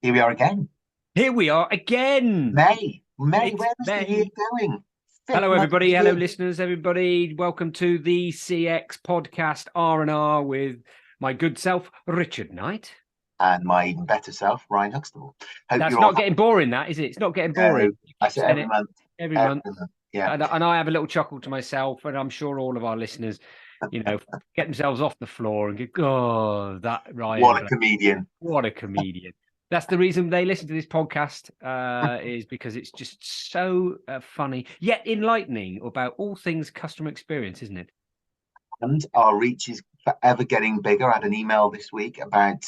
Here we are again. Here we are again. May, It's where is the May. year going? Hello, everybody. Hello, listeners, everybody. Welcome to the CX Podcast R&R with my good self, Richard Knight. And my even better self, Ryan Huxtable. That's not getting boring, that, is it? It's not getting boring. I say every month. Every month. Yeah. And I have a little chuckle to myself, and I'm sure all of our listeners, get themselves off the floor and go, oh, that Ryan. What a comedian. What a comedian. That's the reason they listen to this podcast, is because it's just so funny, yet enlightening about all things customer experience, isn't it? And our reach is forever getting bigger. I had an email this week about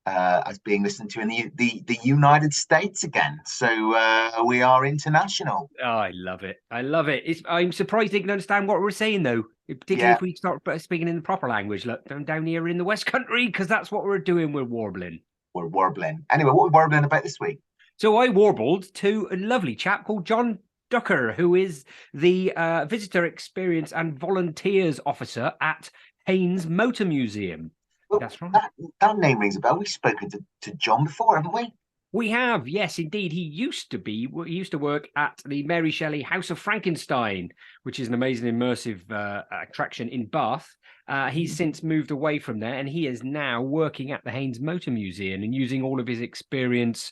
us being listened to in the United States again. So we are international. Oh, I love it. I love it. I'm surprised they can understand what we're saying, though, particularly if we start speaking in the proper language. Look, down here in the West Country, because that's what we're doing. We're warbling. We're warbling. Anyway, what are we warbling about this week? So I warbled to a lovely chap called Jon Ducker, who is the Visitor Experience and Volunteers Officer at Haines Motor Museum. Well, that's right. That name rings a bell. We've spoken to John before, haven't we? We have, yes, indeed. He used to work at the Mary Shelley House of Frankenstein, which is an amazing immersive attraction in Bath. He's since moved away from there, and he is now working at the Haines Motor Museum and using all of his experience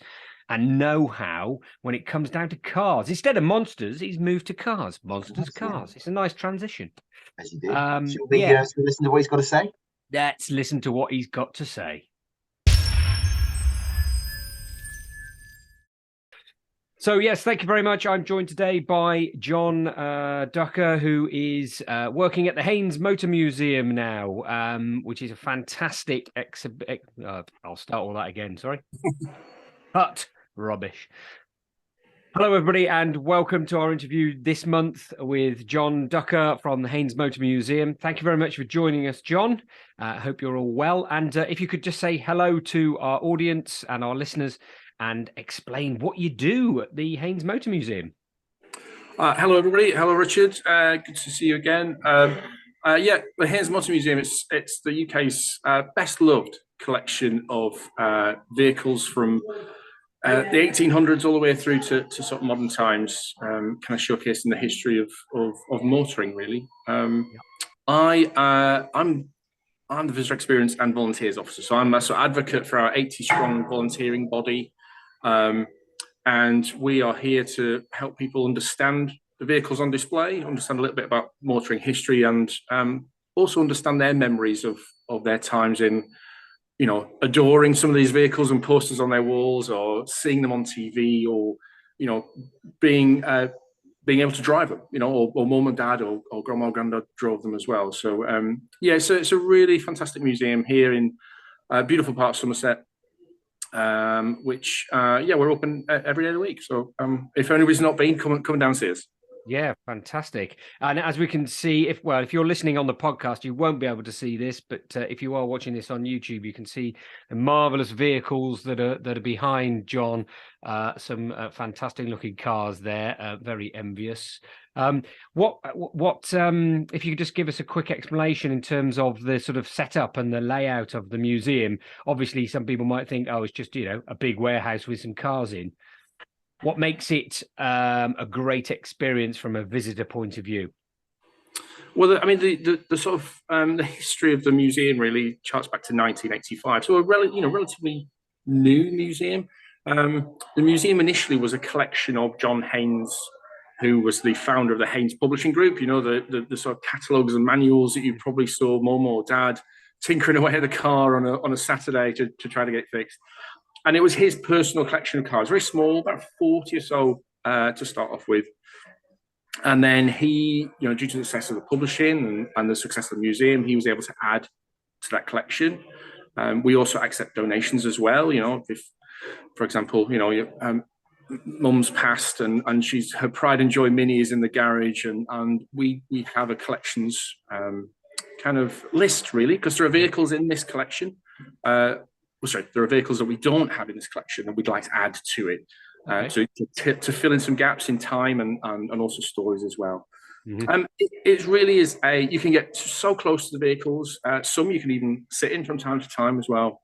and know-how when it comes down to cars. Instead of monsters, he's moved to cars. Cars. It's a nice transition. As you do. Should we listen to what he's got to say? Let's listen to what he's got to say. So, yes, thank you very much. I'm joined today by Jon Ducker, who is working at the Haines Motor Museum now, which is a fantastic exhibit. I'll start all that again, sorry. But rubbish. Hello, everybody, and welcome to our interview this month with Jon Ducker from the Haines Motor Museum. Thank you very much for joining us, Jon. I hope you're all well. And if you could just say hello to our audience and our listeners and explain what you do at the Haines Motor Museum. Hello, everybody. Hello, Richard. Good to see you again. The Haines Motor Museum, it's the UK's best loved collection of vehicles from the 1800s all the way through to sort of modern times, kind of showcasing the history of motoring, really. I'm the Visitor Experience and Volunteers Officer, so I'm a sort of advocate for our 80-strong volunteering body. And we are here to help people understand the vehicles on display, understand a little bit about motoring history, and also understand their memories of their times in, adoring some of these vehicles and posters on their walls, or seeing them on TV, or, being able to drive them, or mom and dad or grandma or granddad drove them as well. So, it's a really fantastic museum here in a beautiful part of Somerset. Which we're open every day of the week. So if anybody's not been, come downstairs. Yeah, fantastic. And as we can see, if you're listening on the podcast, you won't be able to see this, but if you are watching this on YouTube, you can see the marvelous vehicles that are behind Jon. Some fantastic looking cars there, very envious. What if you could just give us a quick explanation in terms of the sort of setup and the layout of the museum? Obviously, some people might think, it's just, a big warehouse with some cars in. What makes it a great experience from a visitor point of view? Well, I mean, the sort of the history of the museum really charts back to 1985, so a relatively new museum. The museum initially was a collection of John Haines, who was the founder of the Haines Publishing Group. The sort of catalogues and manuals that you probably saw mum or dad tinkering away at the car on a Saturday to try to get it fixed. And it was his personal collection of cars, very small, about 40 or so to start off with. And then he, due to the success of the publishing and the success of the museum, he was able to add to that collection. We also accept donations as well. If, for example, mum's passed and her pride and joy Mini is in the garage, and we have a collections kind of list, really, because there are vehicles in this collection. There are vehicles that we don't have in this collection and we'd like to add to it. So to fill in some gaps in time and also stories as well. Mm-hmm. It really is you can get so close to the vehicles. Some you can even sit in from time to time as well.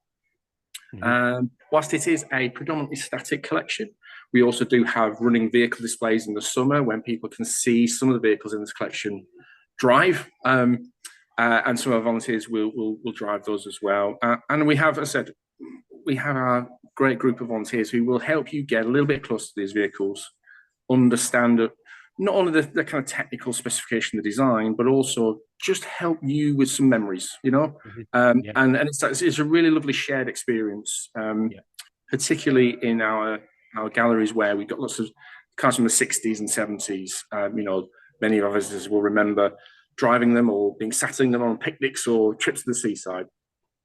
Whilst it is a predominantly static collection, we also do have running vehicle displays in the summer when people can see some of the vehicles in this collection drive. And some of our volunteers will drive those as well. And we have, as I said, we have a great group of volunteers who will help you get a little bit closer to these vehicles, understand not only the kind of technical specification, the design, but also just help you with some memories, And it's a really lovely shared experience, particularly in our galleries where we've got lots of cars from the 60s and 70s. Many of our visitors will remember driving them or being sat in them on picnics or trips to the seaside.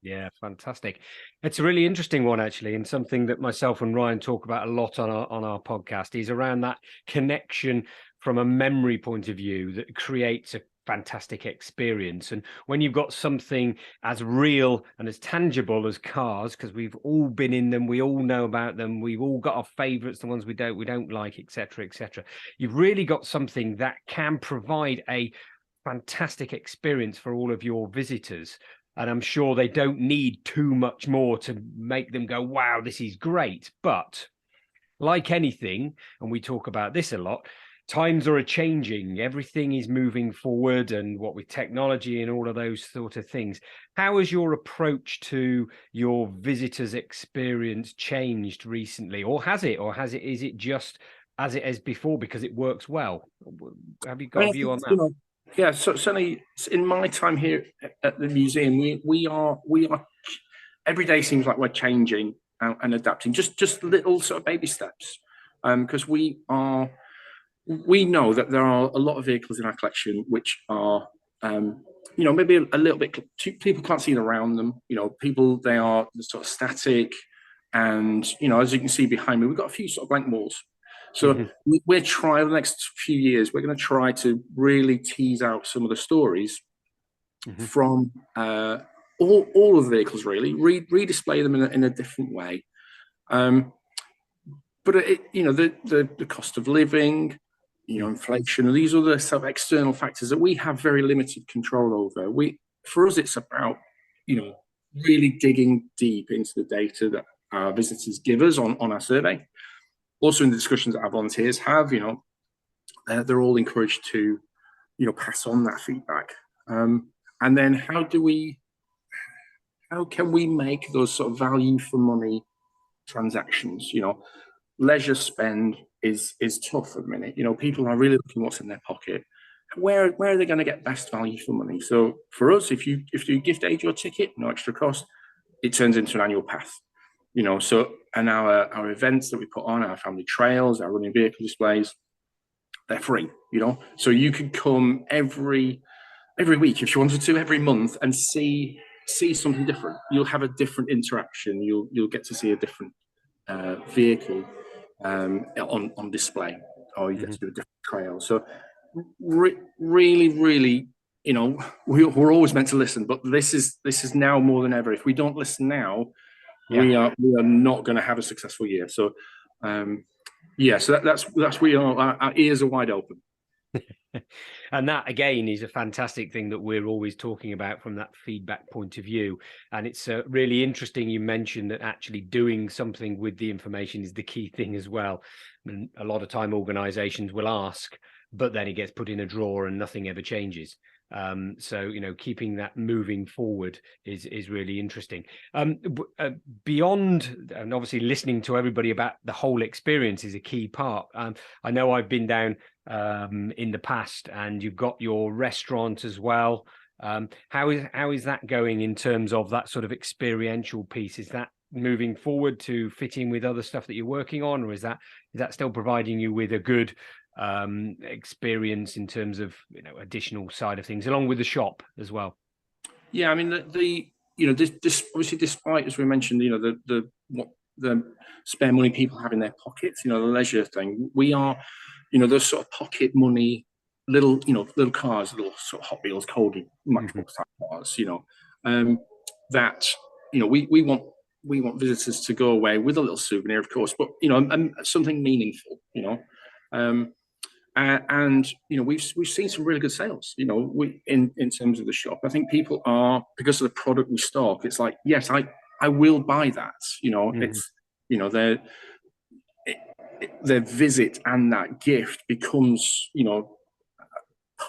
Yeah, fantastic. It's a really interesting one, actually, and something that myself and Ryan talk about a lot on our podcast is around that connection from a memory point of view that creates a fantastic experience. And when you've got something as real and as tangible as cars, because we've all been in them, we all know about them, we've all got our favorites, the ones we don't like, etc., etc. You've really got something that can provide a fantastic experience for all of your visitors. And I'm sure they don't need too much more to make them go, wow, this is great. But like anything, and we talk about this a lot, times are changing. Everything is moving forward, and what with technology and all of those sort of things. How has your approach to your visitors' experience changed recently? Or has it? Is it just as it is before because it works well? Have you got a view on that? Yeah, so certainly in my time here at the museum, we are every day seems like we're changing and adapting, just little sort of baby steps, because we know that there are a lot of vehicles in our collection which are maybe a little bit, people can't see around them. They are sort of static, and as you can see behind me, we've got a few sort of blank walls. So we're trying the next few years. We're going to try to really tease out some of the stories from all of the vehicles. Really, redisplay them in a different way. But the cost of living, inflation, these are the sort of external factors that we have very limited control over. For us, it's about really digging deep into the data that our visitors give us on our survey. Also, in the discussions that our volunteers have, they're all encouraged to, pass on that feedback. And then how can we make those sort of value for money transactions? Leisure spend is tough at the minute. People are really looking what's in their pocket. Where are they going to get best value for money? So for us, if you gift aid your ticket, no extra cost, it turns into an annual pass. And our events that we put on, our family trails, our running vehicle displays, they're free, So you could come every week if you wanted to, every month, and see something different. You'll have a different interaction. You'll get to see a different vehicle on display, or you get to do a different trail. So really, we're always meant to listen, but this is now more than ever. If we don't listen now, we are not going to have a successful year. So so that's we are. Our ears are wide open. And that again is a fantastic thing that we're always talking about from that feedback point of view. And it's really interesting you mentioned that actually doing something with the information is the key thing as well. And a lot of time organizations will ask, but then it gets put in a drawer and nothing ever changes. So keeping that moving forward is really interesting. Beyond, and obviously listening to everybody about the whole experience is a key part. I know I've been down in the past, and you've got your restaurant as well. How is that going in terms of that sort of experiential piece? Is that moving forward to fit in with other stuff that you're working on, or is that still providing you with a good experience in terms of additional side of things, along with the shop as well? Yeah, I mean this obviously, despite, as we mentioned, the spare money people have in their pockets, the leisure thing, we are, those sort of pocket money little cars, little sort of Hot Wheels, cold matchbox type cars, that we want visitors to go away with a little souvenir, of course, but something meaningful, and we've seen some really good sales, in terms of the shop. I think people are, because of the product we stock, it's like, yes, I I will buy that. It's their visit and that gift becomes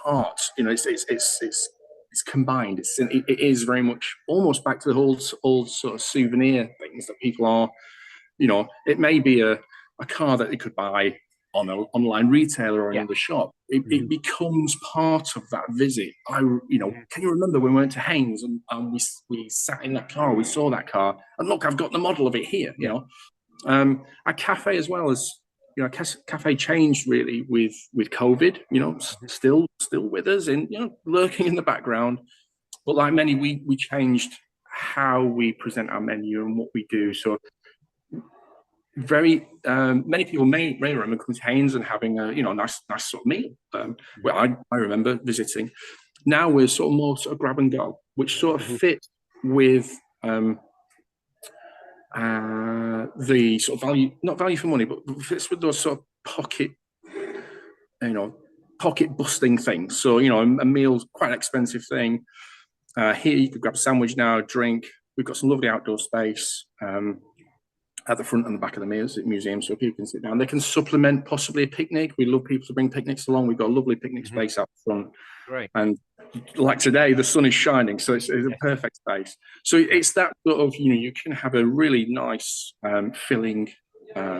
part. It's combined. It is very much almost back to the old sort of souvenir things that people are. It may be a car that they could buy on an online retailer or another shop. It becomes part of that visit. Can you remember when we went to Haines and we sat in that car, we saw that car, and look, I've got the model of it here. A cafe as well as cafe changed really with COVID. Still with us and lurking in the background, but like many, we changed how we present our menu and what we do. So very many people may remember coming to Haines and having a nice sort of meal. Well, I remember visiting. Now we're sort of more sort of grab and go, which sort of fit with the sort of value, not value for money, but fits with those sort of pocket busting things. So a meal's quite an expensive thing. Here you could grab a sandwich now, a drink. We've got some lovely outdoor space at the front and the back of the museum, so people can sit down. They can supplement possibly a picnic. We love people to bring picnics along. We've got a lovely picnic space out front. Great. And like today, the sun is shining, so it's a perfect space. So it's that sort of, you can have a really nice filling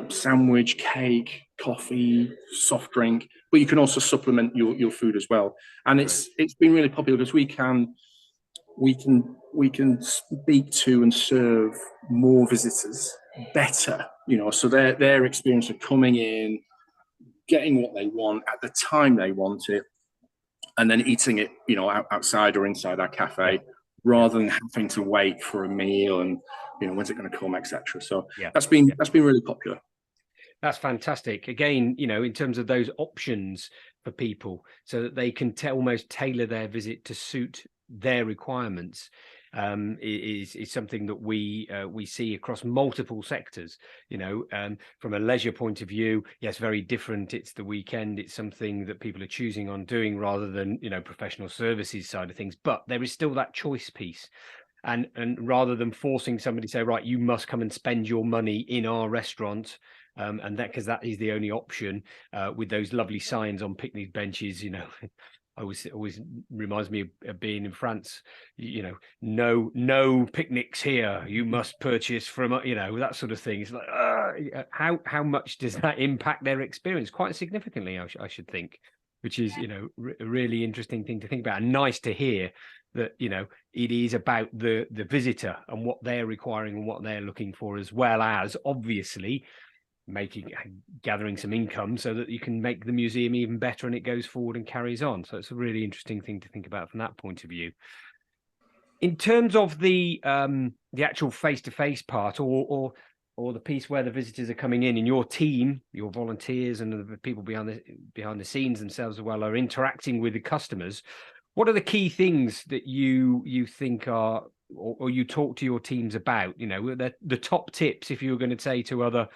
sandwich, cake, coffee, soft drink, but you can also supplement your food as well. And it's been really popular because we can speak to and serve more visitors better, so their experience of coming in, getting what they want at the time they want it, and then eating it, outside or inside our cafe, rather than having to wait for a meal and when's it going to come, etc. So that's been really popular. That's fantastic. Again, in terms of those options for people, so that they can almost tailor their visit to suit their requirements, is something that we see across multiple sectors. From a leisure point of view, yes, very different. It's the weekend. It's something that people are choosing on doing rather than professional services side of things. But there is still that choice piece. And rather than forcing somebody to say, right, you must come and spend your money in our restaurant, and that because that is the only option, with those lovely signs on picnic benches, always reminds me of being in France, no picnics here, you must purchase from, that sort of thing. It's like, how much does that impact their experience? Quite significantly, I should think, which is, a really interesting thing to think about, and nice to hear that, it is about the visitor and what they're requiring and what they're looking for, as well as obviously gathering some income so that you can make the museum even better and it goes forward and carries on. So it's a really interesting thing to think about from that point of view. In terms of the actual face-to-face part, or the piece where the visitors are coming in, and your team, your volunteers and the people behind the scenes themselves as well are interacting with the customers, what are the key things that you think are, or you talk to your teams about, the top tips, if you were going to say to other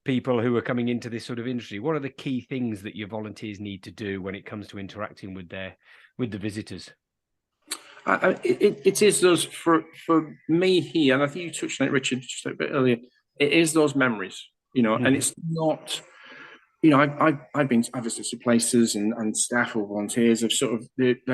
people who are coming into this sort of industry, what are the key things that your volunteers need to do when it comes to interacting with the visitors? It is those, for me here, and I think you touched on it, Richard, just a bit earlier. It is those memories, and it's not, I've visited some places and staff or volunteers have sort of, they've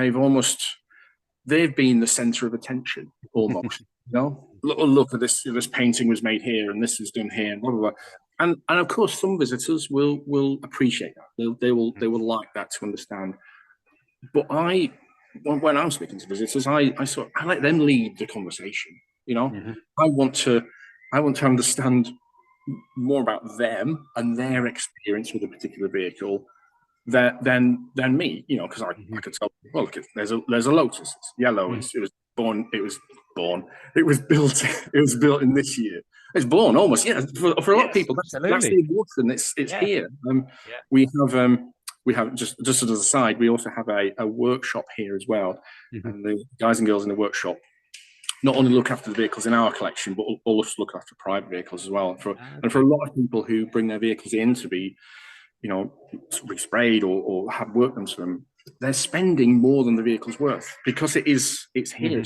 been the center of attention almost. Look at this painting was made here and this was done here and blah blah blah. And of course, some visitors will appreciate that. They will like that to understand. But when I'm speaking to visitors, I let them lead the conversation. I want to understand more about them and their experience with a particular vehicle than me. Because I could tell. Well, look, there's a Lotus. It's yellow. It was built in this year. It's born almost, for a lot of people. That's the emotion. It's here. We have just as an aside, we also have a workshop here as well, and the guys and girls in the workshop not only look after the vehicles in our collection, but also look after private vehicles as well. And for a lot of people who bring their vehicles in to be, resprayed or have work done to them, they're spending more than the vehicle's worth because it's here.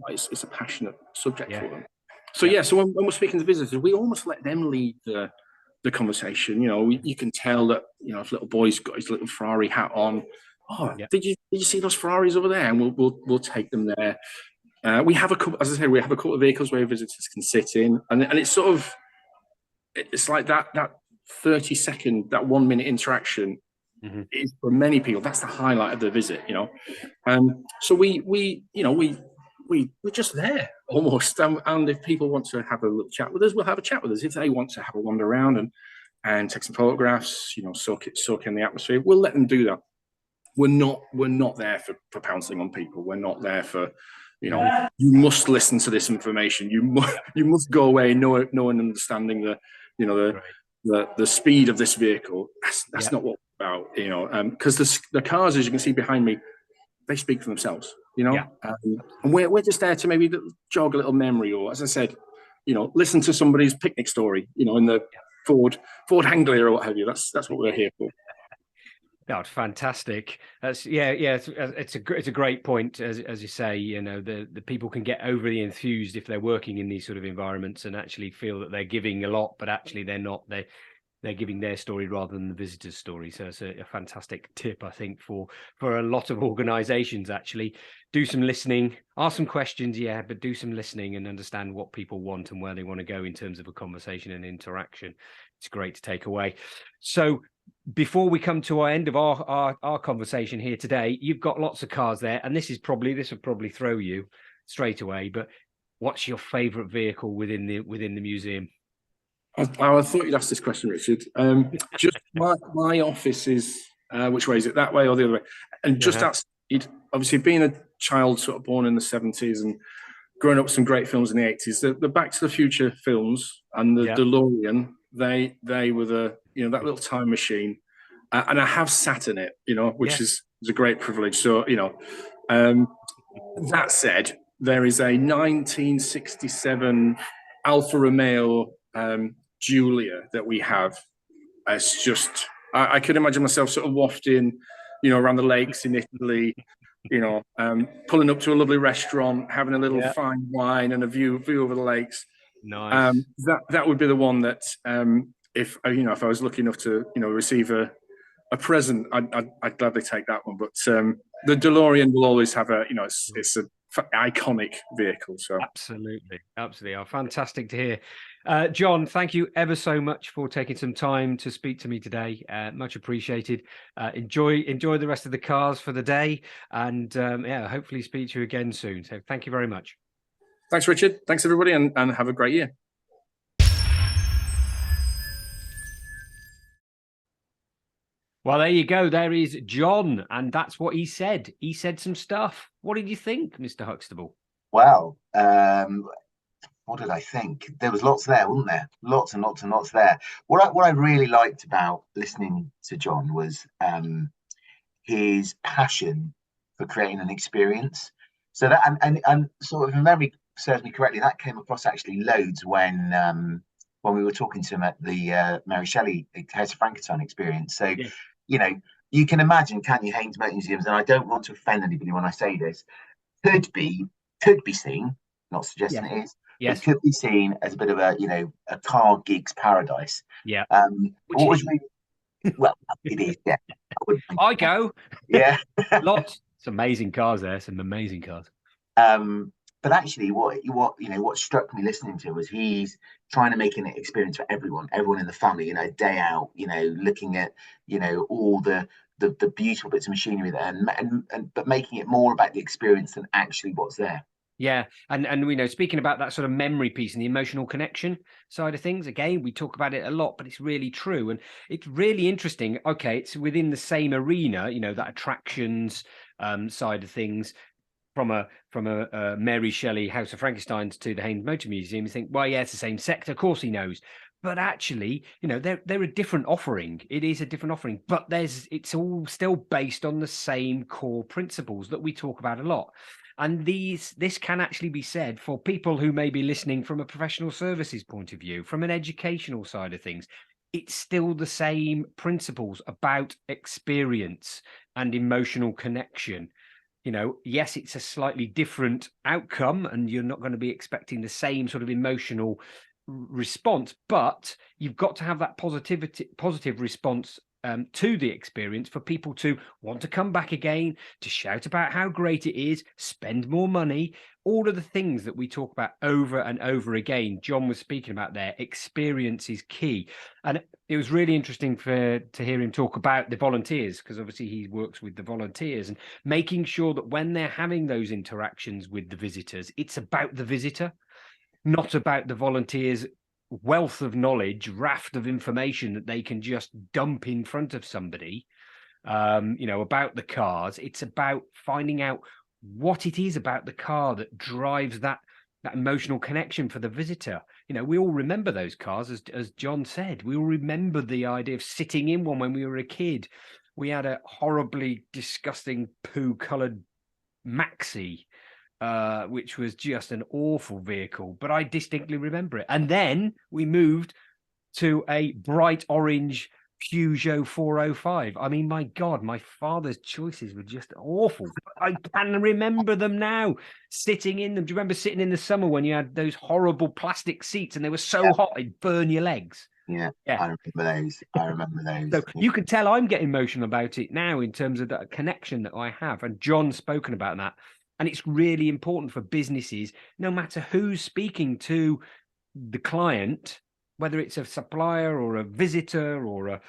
It's a passionate subject for them. So yeah, so when we're speaking to visitors, we almost let them lead the conversation. You know, you can tell that, you know, if little boy's got his little Ferrari hat on, oh, did you see those Ferraris over there? And we'll take them there. We have a couple, as I said, we have a couple of vehicles where visitors can sit in, and it's sort of, it's like that 30-second, that 1 minute interaction is, for many people, that's the highlight of the visit, you know. So we're just there almost, and if people want to have a little chat with us, we'll have a chat with us. If they want to have a wander around and take some photographs, you know, soak in the atmosphere, we'll let them do that. We're not there for pouncing on people. We're not there for, you know, you must listen to this information. You must go away knowing and understanding the speed of this vehicle. That's not what we're about, you know. Because the cars, as you can see behind me, they speak for themselves, you know. And we're just there to maybe jog a little memory, or, as I said, you know, listen to somebody's picnic story, you know, in the Ford Anglia or what have you. That's what we're here for. God, fantastic. That's it's a great point, as you say. You know, the people can get overly enthused if they're working in these sort of environments and actually feel that they're giving a lot, but actually they're not. They're giving their story rather than the visitor's story. So it's a fantastic tip, I think, for a lot of organizations. Actually do some listening, ask some questions, but do some listening and understand what people want and where they want to go in terms of a conversation and interaction. It's great to take away. So before we come to our end of our conversation here today, you've got lots of cars there, and this will probably throw you straight away, but what's your favorite vehicle within the museum? I thought you'd ask this question, Richard. Just my office is, which way is it, that way or the other way? And just outside, obviously being a child sort of born in the 70s and growing up with some great films in the 80s, the Back to the Future films and the DeLorean, they were that little time machine, and I have sat in it, you know, which is a great privilege. So, you know, that said, there is a 1967 Alfa Romeo Giulia that we have. It's just, I could imagine myself sort of wafting, you know, around the lakes in Italy, you know, pulling up to a lovely restaurant, having a little fine wine and a view over the lakes. Nice. That would be the one that, if I was lucky enough to, you know, receive a present, I'd gladly take that one. But the DeLorean will always have it's a iconic vehicle. So absolutely. Oh, fantastic to hear. Jon, thank you ever so much for taking some time to speak to me today. Much appreciated. Enjoy the rest of the cars for the day, and hopefully speak to you again soon. So thank you very much. Thanks, Richard. Thanks, everybody, and have a great year. Well, there you go. There is Jon, and that's what he said. He said some stuff. What did you think, Mr. Huxtable? Well, what did I think? There was lots there, wasn't there? Lots and lots and lots there. What I really liked about listening to Jon was his passion for creating an experience. So that and sort of, if memory serves me correctly, that came across actually loads when we were talking to him at the Mary Shelley House of Frankenstein experience. So, you know, you can imagine, can't you, Haines Motor Museums, and I don't want to offend anybody when I say this, could be seen, not suggesting it is, but it could be seen as a bit of a car geek's paradise. Yeah. Well, it is, yeah. I go. Yeah. Lots. Some amazing cars there, some amazing cars. But actually, what struck me listening to was he's trying to make an experience for everyone in the family, you know, day out, you know, looking at, you know, all the beautiful bits of machinery there, but making it more about the experience than actually what's there. Yeah, and we know, speaking about that sort of memory piece and the emotional connection side of things, again, we talk about it a lot, but it's really true, and it's really interesting. Okay, it's within the same arena, you know, that attractions side of things. From a Mary Shelley House of Frankenstein to the Haines Motor Museum, you think, well, yeah, it's the same sector. Of course, he knows, but actually, you know, they're a different offering. It is a different offering, but it's all still based on the same core principles that we talk about a lot. And this can actually be said for people who may be listening from a professional services point of view, from an educational side of things. It's still the same principles about experience and emotional connection. yes, it's a slightly different outcome, and you're not going to be expecting the same sort of emotional response, but you've got to have that positive response to the experience for people to want to come back again, to shout about how great it is, spend more money, all of the things that we talk about over and over again. Jon was speaking about there. Experience is key. And it was really interesting to hear him talk about the volunteers, because obviously he works with the volunteers, and making sure that when they're having those interactions with the visitors, it's about the visitor, not about the volunteers' wealth of knowledge, raft of information that they can just dump in front of somebody, about the cars. It's about finding out what it is about the car that drives that emotional connection for the visitor. We all remember those cars, as Jon said. We all remember the idea of sitting in one when we were a kid. We had a horribly disgusting poo-coloured Maxi, which was just an awful vehicle, but I distinctly remember it. And then we moved to a bright orange Peugeot 405. I mean, my God, my father's choices were just awful. I can remember them now, sitting in them. Do you remember sitting in the summer when you had those horrible plastic seats and they were so hot it'd burn your legs? Yeah, I remember those. So you can tell I'm getting emotional about it now in terms of that connection that I have. And Jon's spoken about that. And it's really important for businesses, no matter who's speaking to the client, whether it's a supplier or a visitor or a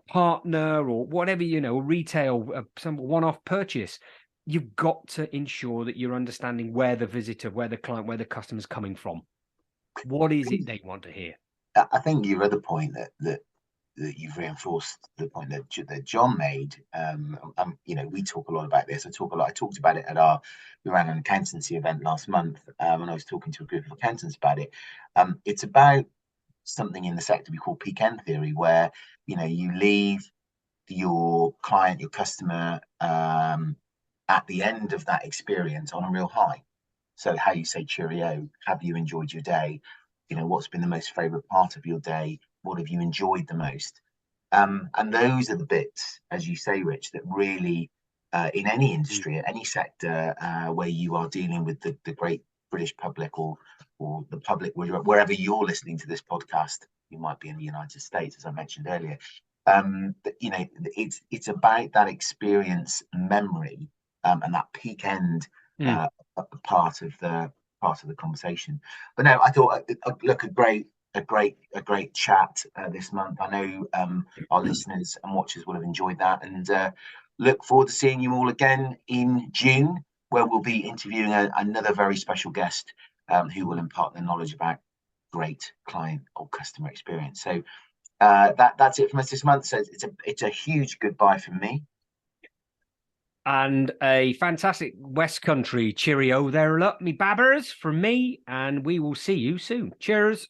partner or whatever, retail, some one-off purchase, you've got to ensure that you're understanding where the visitor, where the client, where the customer's coming from. What is it they want to hear? I think your other point that you've reinforced the point that Jon made. We talk a lot about this. I talked about it we ran an accountancy event last month, and I was talking to a group of accountants about it. It's about something in the sector we call peak end theory, where you leave your client, your customer, at the end of that experience on a real high. So how you say cheerio, have you enjoyed your day? What's been the most favorite part of your day? What have you enjoyed the most? And those are the bits, as you say, Rich, that really, in any industry, any sector, where you are dealing with the great British public or the public, wherever you're listening to this podcast, you might be in the United States, as I mentioned earlier. It's about that experience memory, and that peak end part of the conversation. But no, I thought, look, a great chat this month. I know our listeners and watchers will have enjoyed that, and look forward to seeing you all again in June, where we'll be interviewing another very special guest who will impart their knowledge about great client or customer experience. So that's it from us this month. So it's a huge goodbye from me. And a fantastic West Country cheerio there, look, me babbers, from me, and we will see you soon. Cheers.